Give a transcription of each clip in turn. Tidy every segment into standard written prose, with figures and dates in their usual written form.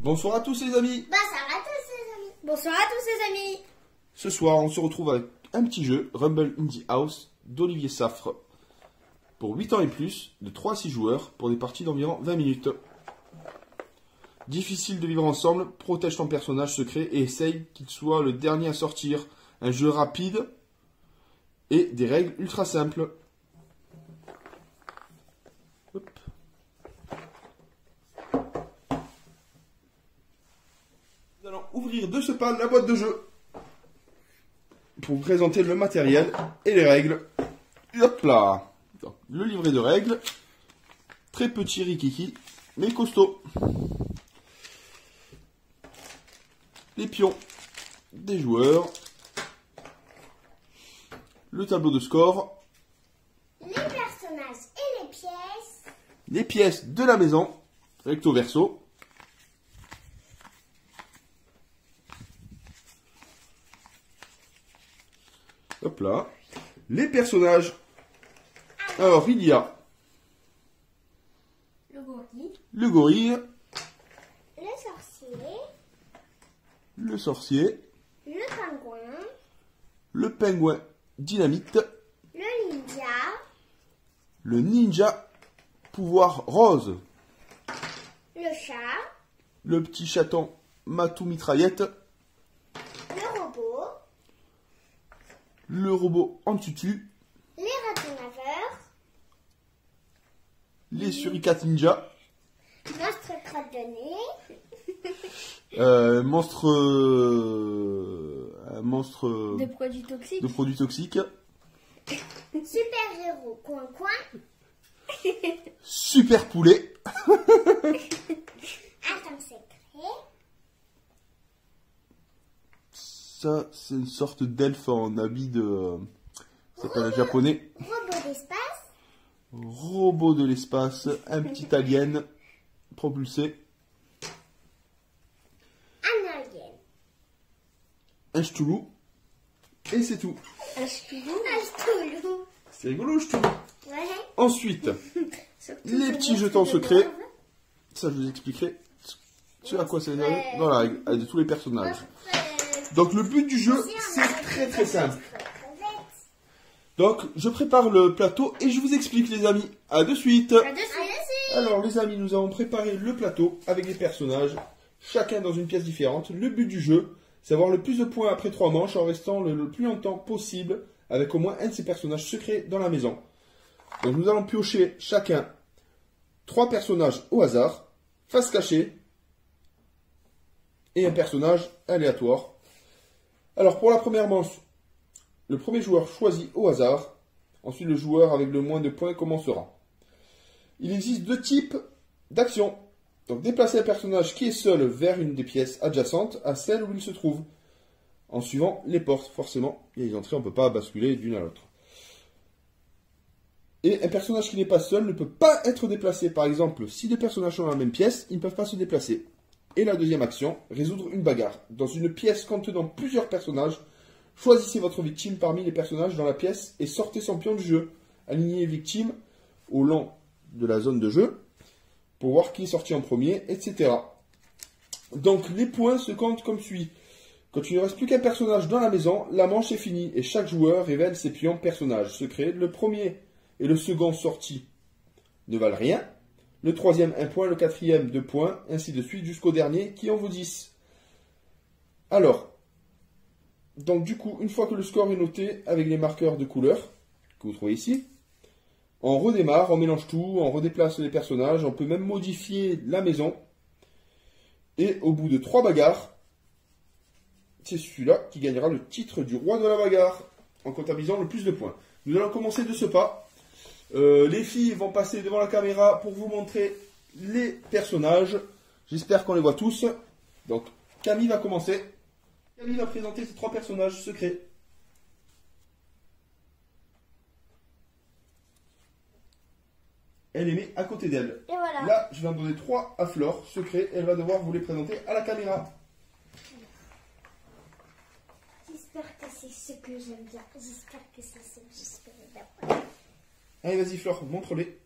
Bonsoir à tous les amis. Bonsoir à tous les amis. Bonsoir à tous les amis. Ce soir, on se retrouve avec un petit jeu, Rumble Indie House, d'Olivier Safre. Pour 8 ans et plus, de 3 à 6 joueurs, pour des parties d'environ 20 minutes. Difficile de vivre ensemble, protège ton personnage secret et essaye qu'il soit le dernier à sortir. Un jeu rapide et des règles ultra simples. Hop. Nous allons ouvrir de ce pas la boîte de jeu pour vous présenter le matériel et les règles. Hop là. Donc, le livret de règles, très petit rikiki, mais costaud. Les pions des joueurs, le tableau de score, les personnages et les pièces de la maison, recto verso. Hop là. Les personnages. Alors, il y a le gorille, le sorcier, le pingouin dynamite, le ninja pouvoir rose, le chat, le petit chaton matou mitraillette, le robot en tutu, les ratonaveurs, les suricates ninja, monstre crotte de nez, un monstre de produits toxiques, super-héros coin-coin, super poulet, atom secret, ça c'est une sorte d'elfe en habit de... ça s'appelle en japonais. Robot de l'espace, un petit alien propulsé. Un alien. Un ch'toulou. Et c'est tout. Un ch'toulou. C'est rigolo, le ch'toulou. Ouais. Ensuite, les petits jetons secrets. Ça, je vous expliquerai ce à quoi ça sert dans la règle, de tous les personnages. Donc, le but du jeu, c'est très simple. Donc, je prépare le plateau et je vous explique, les amis. À de suite. Alors, les amis, nous avons préparé le plateau avec les personnages, chacun dans une pièce différente. Le but du jeu, c'est avoir le plus de points après 3 manches en restant le plus longtemps possible avec au moins un de ces personnages secrets dans la maison. Donc, nous allons piocher chacun 3 personnages au hasard, face cachée et un personnage aléatoire. Alors, pour la première manche, le premier joueur choisit au hasard. Ensuite, le joueur avec le moins de points commencera. Il existe 2 types d'actions. Donc, déplacer un personnage qui est seul vers une des pièces adjacentes à celle où il se trouve. En suivant les portes, forcément. Il y a des entrées, on ne peut pas basculer d'une à l'autre. Et un personnage qui n'est pas seul ne peut pas être déplacé. Par exemple, si 2 personnages sont dans la même pièce, ils ne peuvent pas se déplacer. Et la deuxième action, résoudre une bagarre. Dans une pièce contenant plusieurs personnages, choisissez votre victime parmi les personnages dans la pièce et sortez son pion du jeu. Alignez les victimes au long de la zone de jeu pour voir qui est sorti en premier, etc. Donc les points se comptent comme suit. Quand il ne reste plus qu'un personnage dans la maison, la manche est finie et chaque joueur révèle ses pions personnages secrets. Le premier et le second sorti ne valent rien. Le troisième 1 point, le quatrième 2 points, ainsi de suite jusqu'au dernier qui en vaut 10. Alors, donc du coup, une fois que le score est noté avec les marqueurs de couleur que vous trouvez ici, on redémarre, on mélange tout, on redéplace les personnages, on peut même modifier la maison. Et au bout de 3 bagarres, c'est celui-là qui gagnera le titre du roi de la bagarre, en comptabilisant le plus de points. Nous allons commencer de ce pas. Les filles vont passer devant la caméra pour vous montrer les personnages. J'espère qu'on les voit tous. Donc, Camille va commencer. Camille va présenter ses 3 personnages secrets. Elle les met à côté d'elle. Et voilà. Là, je vais en donner 3 à Flore, secrets. Elle va devoir vous les présenter à la caméra. J'espère que c'est ce que j'aime bien. J'espère que c'est ce que j'espère bien. Allez, vas-y, Flore, montre-les.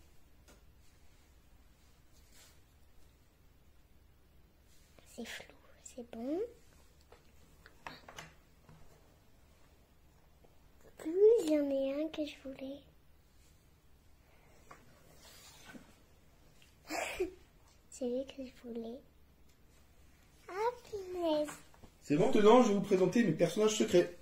c'est flou. C'est bon. Plus, il y en a un que je voulais. C'est lui que je voulais. Ah, punaise. C'est bon, maintenant je vais vous présenter mes personnages secrets.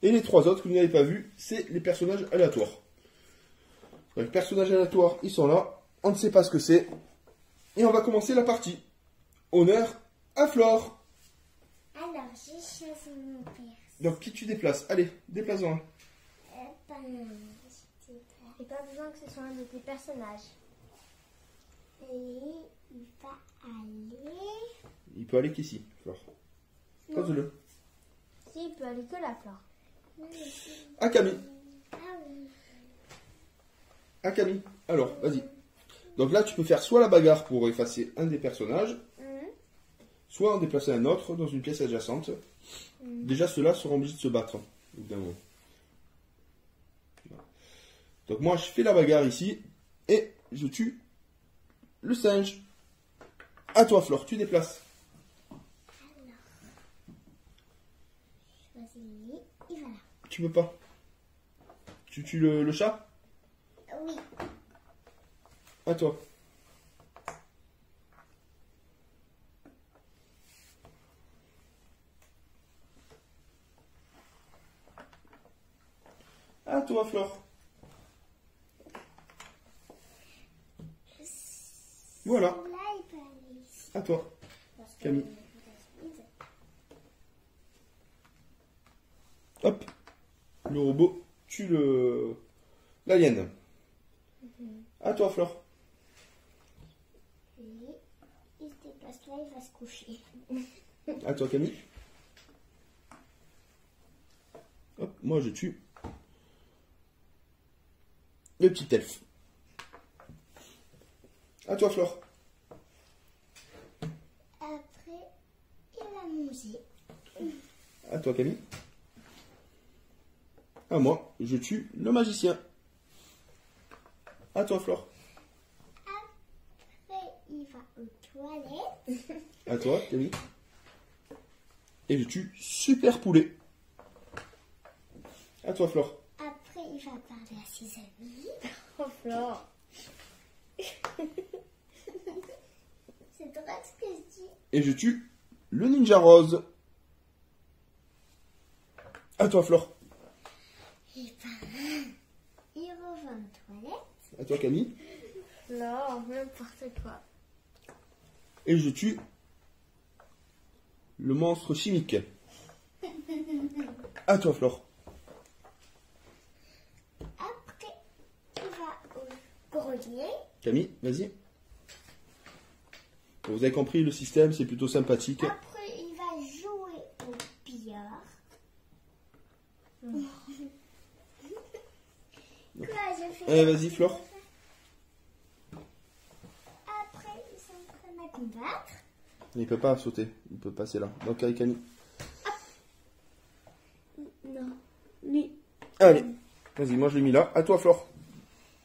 Et les trois autres que vous n'avez pas vus, c'est les personnages aléatoires. Les personnages aléatoires, ils sont là. On ne sait pas ce que c'est. Et on va commencer la partie. Honneur à Flore. Alors, j'ai choisi mon père. Donc, qui tu déplaces? Allez, déplace-en un. Pas mal. Et pas besoin que ce soit un de tes personnages. Et il va aller. Il peut aller qu'ici, Flore. Pose-le. Si, il peut aller que la fleur. À Camille. Ah oui. À Camille. Alors, vas-y. Donc là, tu peux faire soit la bagarre pour effacer un des personnages, soit en déplacer un autre dans une pièce adjacente. Déjà, ceux-là seront obligés de se battre, évidemment. Donc moi, je fais la bagarre ici, et je tue le singe. À toi, Flore, tu déplaces. Choisis lui. Et voilà. Tu peux pas. Tu tues le chat? Oui. À toi. À toi, Flore. Voilà. Là, il peut aller ici. À toi, Camille. Hop. Le robot tue l'alien. À toi, Flore. Et il se déplace là, il va se coucher. À toi, Camille. Hop, moi je tue le petit elfe. À toi, Flore. Après, il va manger. À toi, Camille. À moi, je tue le magicien. À toi, Flore. Après, il va aux toilettes. À toi, Camille. Et je tue Super Poulet. À toi, Flore. Après, il va parler à ses amis. Oh, Flore. C'est drôle ce que je dis. Et je tue le ninja rose. À toi, Flore. Et ben, il revient aux toilettes. À toi, Camille. Flore, n'importe quoi. Et je tue le monstre chimique. À toi, Flore. Après, il va au grenier. Camille, vas-y. Bon, vous avez compris, le système, c'est plutôt sympathique. Après, il va jouer au billard. Quoi, je fais Allez, vas-y, Flore. Après, ils sont en train de combattre. Il peut pas sauter, il peut passer là. Donc, allez, Camille. Non. Lui. Allez, vas-y, moi je l'ai mis là. À toi, Flore.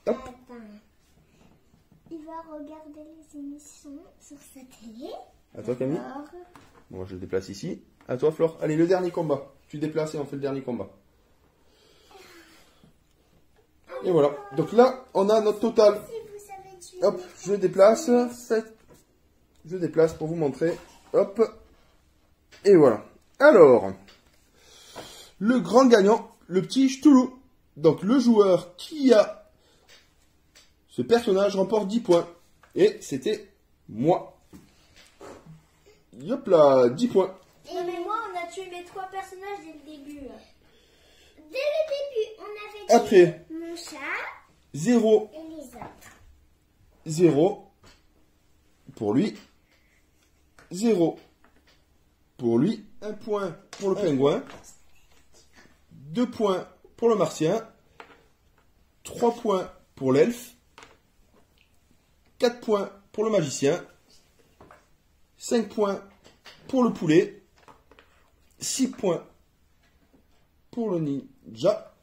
Hop. Attends. Il va regarder les émissions sur sa télé. À toi, Camille. Alors, Moi, je le déplace ici. À toi, Flore. Allez, le dernier combat. Tu déplaces et on fait le dernier combat. Et voilà. Donc là, on a notre total. si vous savez tuer Hop, je déplace. Je déplace pour vous montrer. Hop. Et voilà. Alors, le grand gagnant, le petit Ch'toulou. Donc le joueur qui a ce personnage remporte 10 points. Et c'était moi. Hop là, 10 points. Non, mais moi, on a tué les trois personnages dès le début. Dès le début, on avait dit Après, mon chat 0, et les autres. 0 pour lui. 0 pour lui. 1 point pour le pingouin. 2 points pour le martien. 3 points pour l'elfe. 4 points pour le magicien. 5 points pour le poulet. 6 points pour le ninja.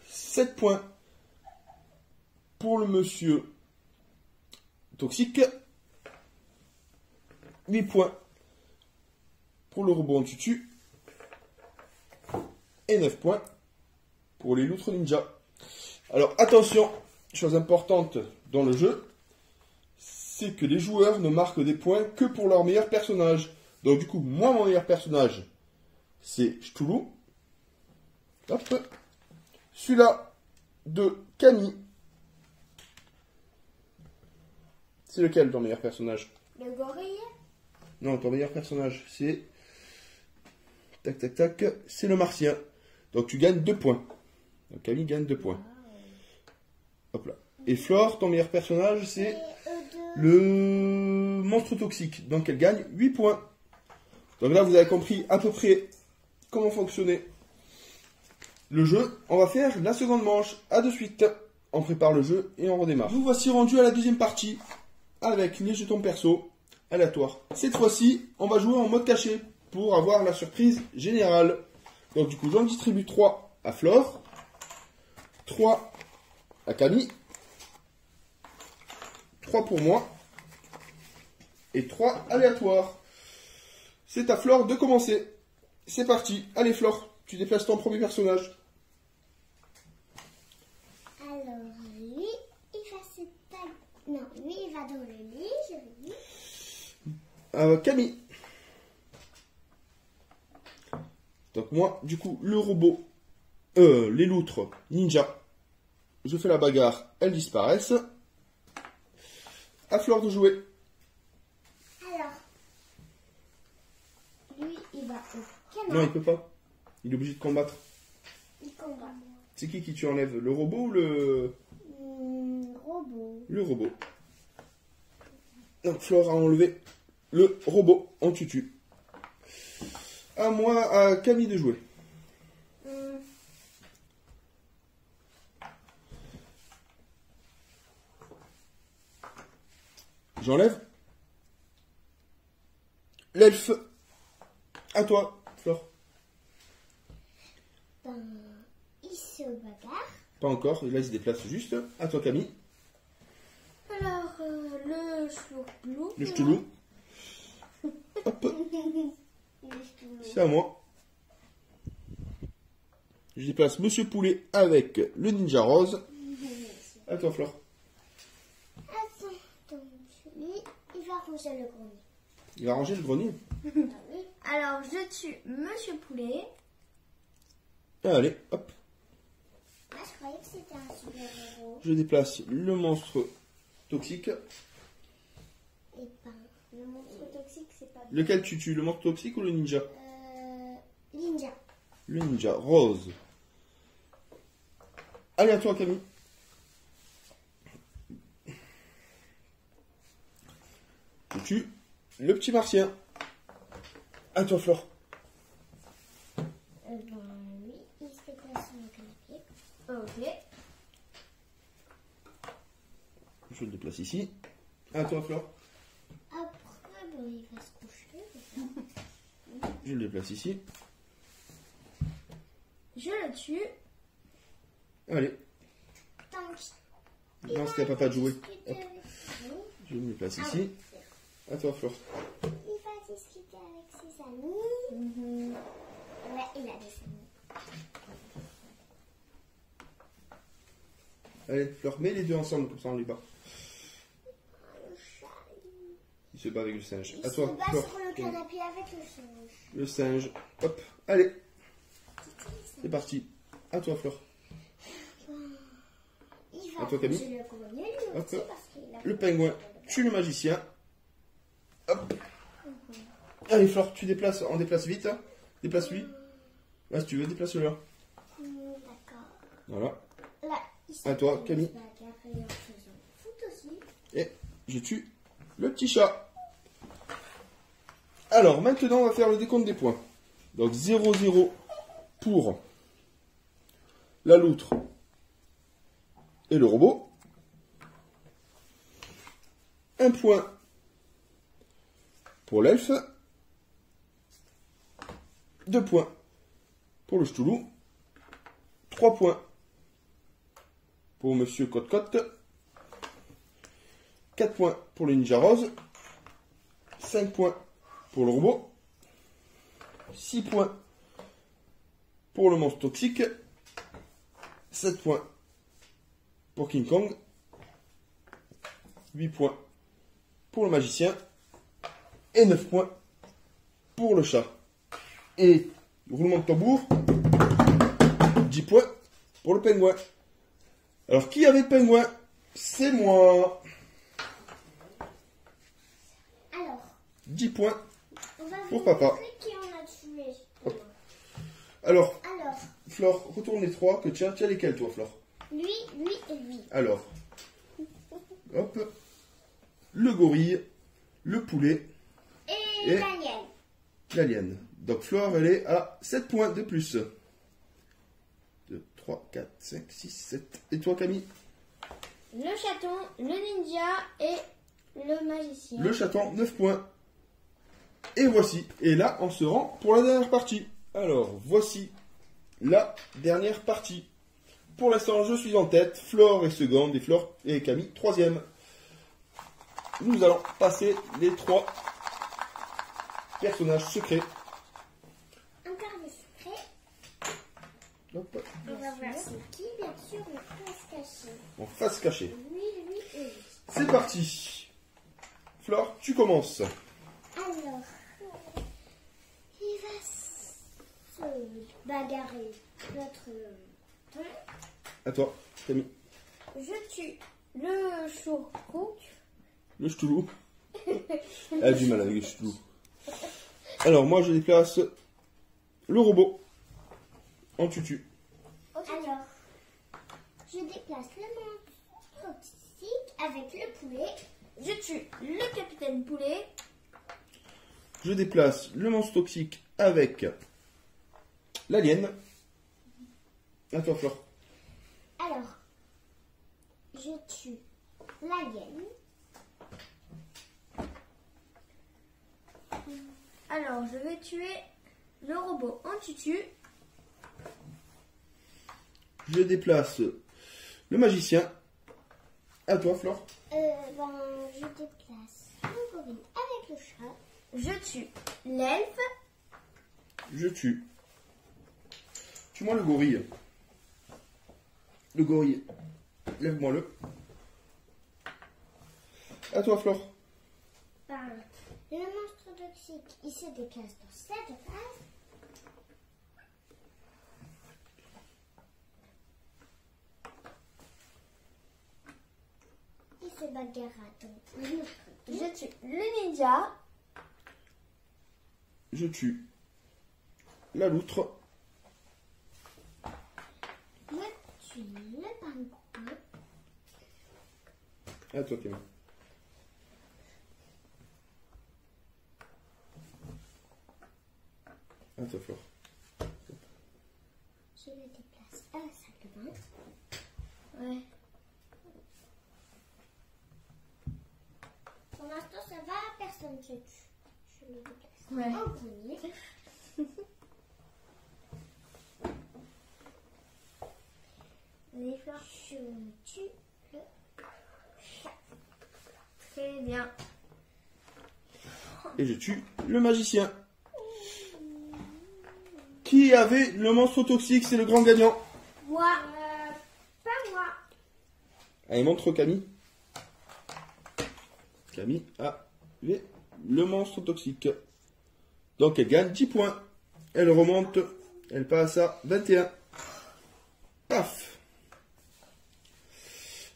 7 points pour le monsieur toxique. 8 points pour le robot en tutu. Et 9 points pour les loutres ninja. Alors attention, chose importante dans le jeu, c'est que les joueurs ne marquent des points que pour leur meilleur personnage. Donc du coup, moi, mon meilleur personnage, c'est Cthulhu. Hop. Celui-là de Camille. C'est lequel ton meilleur personnage? Le gorille. Non, ton meilleur personnage, c'est... Tac, tac, tac. C'est le martien. Donc tu gagnes 2 points. Donc Camille gagne 2 points. Hop là. Et Flore, ton meilleur personnage, c'est le monstre toxique. Donc elle gagne 8 points. Donc là, vous avez compris à peu près comment fonctionnait le jeu. On va faire la seconde manche. À de suite. On prépare le jeu et on redémarre. Nous voici rendus à la deuxième partie avec les jetons perso aléatoires. Cette fois-ci, on va jouer en mode caché pour avoir la surprise générale. Donc du coup, j'en distribue 3 à Flore, 3 à Camille, 3 pour moi et 3 aléatoires. C'est à Flore de commencer. C'est parti. Allez Flore, tu déplaces ton premier personnage. Alors, lui, il va se taper. Non, lui, il va dans le lit, je vais dire. Camille. Donc moi, du coup, le robot, les loutres ninja, je fais la bagarre, elles disparaissent. À Flore de jouer. Alors, lui, il va au canard. Non, il peut pas. Il est obligé de combattre. Il combat. C'est qui tu enlèves? Le robot ou le... Robot. Le robot. Donc Flore a enlevé le robot en tutu. À moi, à Camille de jouer. J'enlève l'elfe. À toi, Flore. Ben, il se bagarre. Pas encore, là il se déplace juste. À toi, Camille. Alors, le chouclou. Le Cthulhu. Hop, c'est à moi. Je déplace Monsieur Poulet avec le ninja rose. À toi, Flore. Attends, donc lui, il va ranger le grenier. Il va ranger le grenier. Alors, je tue Monsieur Poulet. Allez, hop. Ah, je croyais que c'était un super-héros. Je déplace le monstre toxique. Et ben, le monstre toxique, c'est pas... Lequel tu tues, le monstre toxique ou le ninja? Ninja. Le ninja rose. Allez, à toi, Camille. Je tue le petit martien. À toi, Flore. Ben, lui, il se déplace sur le canapé. Ok. Je le déplace ici. À toi, Flore. Après, ben, il va se coucher. Je le déplace ici. Je le tue. Allez. Donc, Non, c'était à papa de jouer. discuter Hop. avec vous. Je le déplace ici. À toi, Flore. Il va discuter avec ses amis. Ouais, il a des amis. Allez, Flore, mets les deux ensemble, comme ça on les bat. Le chat, Il se bat avec le singe. il À se toi, bat Flore. sur le canapé avec le singe. Le singe. Hop. Allez. C'est parti. À toi, Flore. Il va À toi, Camille. ranger le grenier, lui Hop. aussi, parce qu'il a... Le pingouin tue le magicien. Hop. Allez, Flore, tu déplaces. On déplace vite. Hein. Déplace-lui. Là, si tu veux, déplace-le là. D'accord. Voilà. Là, il se À toi, fait Camille. se bagarrer en faisant foot aussi. Et je tue le petit chat. Alors, maintenant, on va faire le décompte des points. Donc, 0-0 pour la loutre et le robot. 1 point pour l'elfe. 2 points pour le Ch'toulou. 3 points pour Monsieur Cote-Cote. 4 points pour le Ninja Rose. 5 points pour le robot. 6 points pour le monstre toxique. 7 points pour King Kong. 8 points pour le magicien. Et 9 points pour le chat. Et roulement de tambour. 10 points pour le pingouin. Alors, qui avait le pingouin? C'est moi. Alors, 10 points on va pour vous papa. montrer qui on a tué. Alors, Alors, Flore, retourne les 3 que tu as. Tu as lesquels, toi, Flore? lui, lui et lui. Alors, hop, le gorille, le poulet Et, Et- Daniel. l'alien. Donc, Flore, elle est à 7 points de plus. 2, 3, 4, 5, 6, 7. Et toi, Camille? Le chaton, le ninja et le magicien. Le chaton, 9 points. Et voici. Et là, on se rend pour la dernière partie. Alors, voici la dernière partie. Pour l'instant, je suis en tête. Flore est seconde et Flore et Camille troisième. Nous allons passer les 3 personnages secrets. Encore des secrets. Hop, On va voir c'est qui, bien sûr, mais pas se cacher. en face cachée. Lui, lui et lui. C'est parti. Flore, tu commences. Alors, il va se bagarrer notre ton. À toi, Camille. Je tue le choucroute. Le Ch'toulou. Elle a du mal avec le Ch'toulou. Alors, moi, je déplace le robot en tutu. Alors, je déplace le monstre toxique avec le poulet. Je tue le capitaine poulet. Je déplace le monstre toxique avec l'alien. À toi, Flore. Alors, je tue l'alien. Alors, je vais tuer le robot en tutu. Je déplace le magicien. À toi, Flore. Je déplace le gorille avec le chat. Je tue l'elfe. Je tue. Tue-moi le gorille. Le gorille. Lève-moi-le. À toi, Flore. Le monstre toxique, il se déplace dans cette phase. Il se bagarrera dans l'autre côté. Je tue le ninja. Je tue la loutre. Je tue le pingouin. À toi, Camille. À toi, Flore. Je le déplace à la salle de bain. Ouais. Pour l'instant, ça va, personne ne se tue. Je le déplace Ouais. en premier. Allez, Flore. Je tue le chat. Très bien. Et je tue le magicien. Qui avait le monstre toxique? C'est le grand gagnant. Moi. Pas moi. Allez, montre Camille. Camille avait le monstre toxique. Donc elle gagne 10 points. Elle remonte. Elle passe à 21. Paf.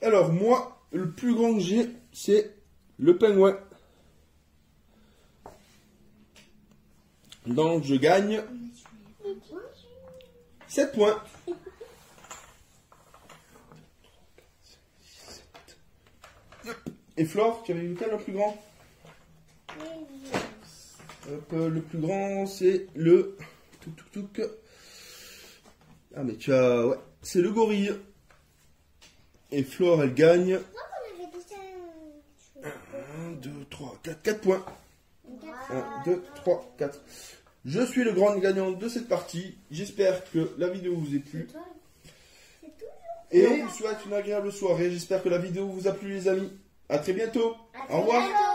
Alors moi, le plus grand que j'ai, c'est le pingouin. Donc je gagne 7 points. Et Flore, tu avais vu lequel le plus grand? Hop, le plus grand, c'est le... Touc. Ah mais tu as... Ouais, c'est le gorille. Et Flore, elle gagne... Donc, on avait déjà 1, 2, 3, 4 points. 1, 2, 3, 4. Je suis le grand gagnant de cette partie. J'espère que la vidéo vous a plu. C'est tout. Et je vous souhaite une agréable soirée. J'espère que la vidéo vous a plu les amis. À très bientôt. Au revoir. Bientôt.